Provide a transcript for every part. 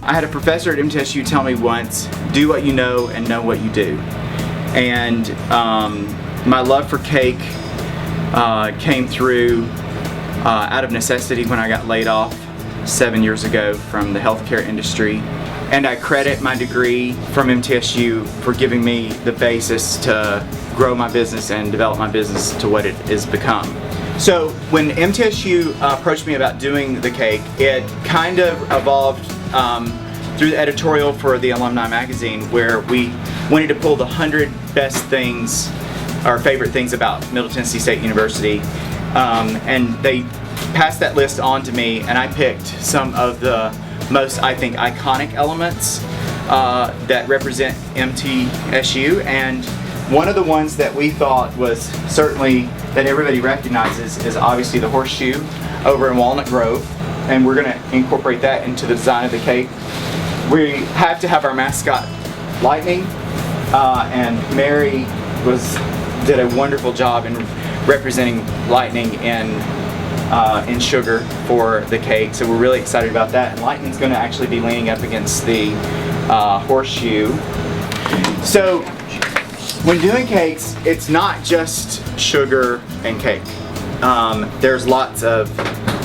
I had a professor at MTSU tell me once, do what you know and know what you do. And my love for cake came through out of necessity when I got laid off 7 years ago from the healthcare industry. And I credit my degree from MTSU for giving me the basis to grow my business and develop my business to what it has become. So when MTSU approached me about doing the cake, it kind of evolved through the editorial for the Alumni Magazine, where we wanted to pull the 100 best things, our favorite things about Middle Tennessee State University, and they passed that list on to me, and I picked some of the most, I think, iconic elements that represent MTSU, and one of the ones that we thought was certainly that everybody recognizes is obviously the horseshoe over in Walnut Grove, and we're going to incorporate that into the design of the cake. We have to have our mascot Lightning, and Mary did a wonderful job in representing Lightning in sugar for the cake, so we're really excited about that. And Lightning's going to actually be leaning up against the horseshoe. So when doing cakes, it's not just sugar and cake. There's lots of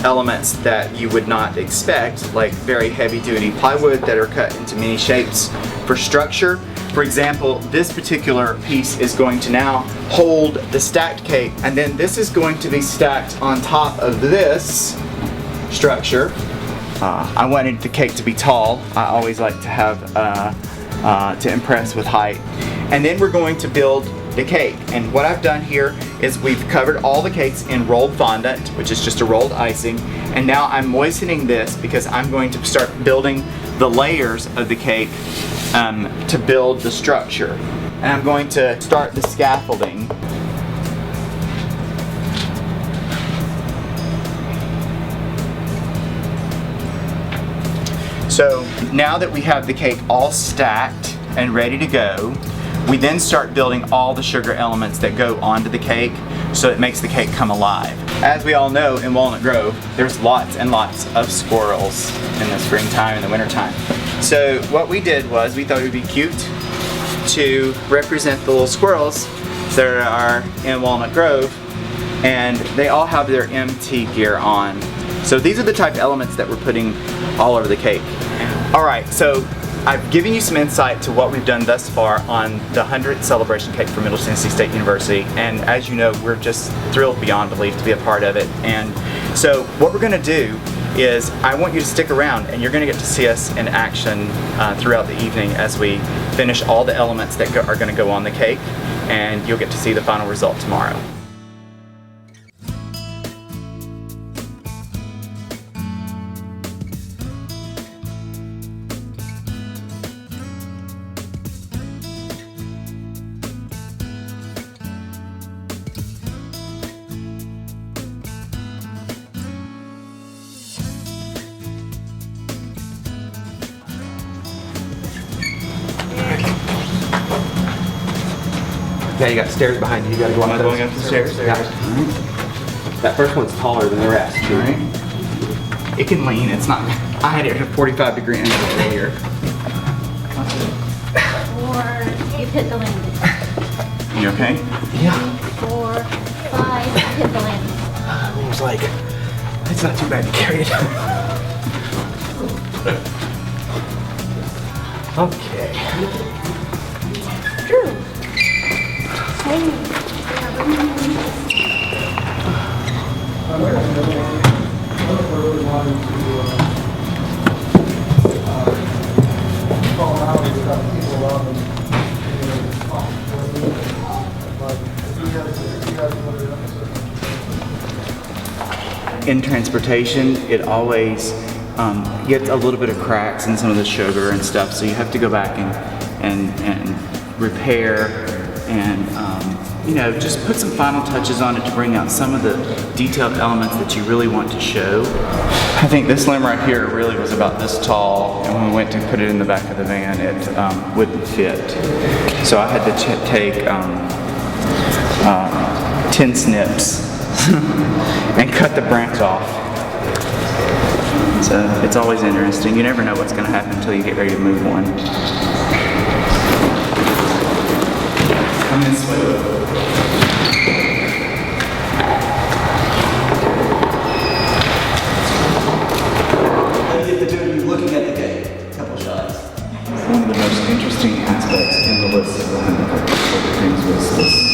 elements that you would not expect, like very heavy-duty plywood that are cut into many shapes for structure. For example, this particular piece is going to now hold the stacked cake, and then this is going to be stacked on top of this structure. I wanted the cake to be tall. I always like to have to impress with height. And then we're going to build the cake. And what I've done here is we've covered all the cakes in rolled fondant, which is just a rolled icing. And now I'm moistening this because I'm going to start building the layers of the cake to build the structure. And I'm going to start the scaffolding. So now that we have the cake all stacked and ready to go, we then start building all the sugar elements that go onto the cake, so it makes the cake come alive. As we all know, in Walnut Grove, there's lots and lots of squirrels in the springtime and the wintertime. So what we did was we thought it would be cute to represent the little squirrels that are in Walnut Grove, and they all have their MT gear on. So these are the type of elements that we're putting all over the cake. Alright, so I've given you some insight to what we've done thus far on the 100th celebration cake for Middle Tennessee State University, and as you know, we're just thrilled beyond belief to be a part of it. And so what we're going to do is I want you to stick around, and you're going to get to see us in action throughout the evening as we finish all the elements that are going to go on the cake, and you'll get to see the final result tomorrow. Yeah, you got stairs behind you. You got to go up. Am I going up the stairs? Yeah. That first one's taller than the rest. All right. It can lean. It's not. I had it at a 45-degree angle earlier. Or you've hit the landing. You okay? Yeah. 3, 4, 5, hit the landing. It was like, it's not too bad to carry it. Okay. Drew. Hey. In transportation, it always gets a little bit of cracks in some of the sugar and stuff, so you have to go back and repair and you know, just put some final touches on it to bring out some of the detailed elements that you really want to show. I think this limb right here really was about this tall, and when we went to put it in the back of the van, it wouldn't fit. So I had to take 10 snips and cut the branch off. So it's always interesting. You never know what's going to happen until you get ready to move one. Come this way. Looking at the gate, couple shots. One of the most interesting aspects in the list of the things was this.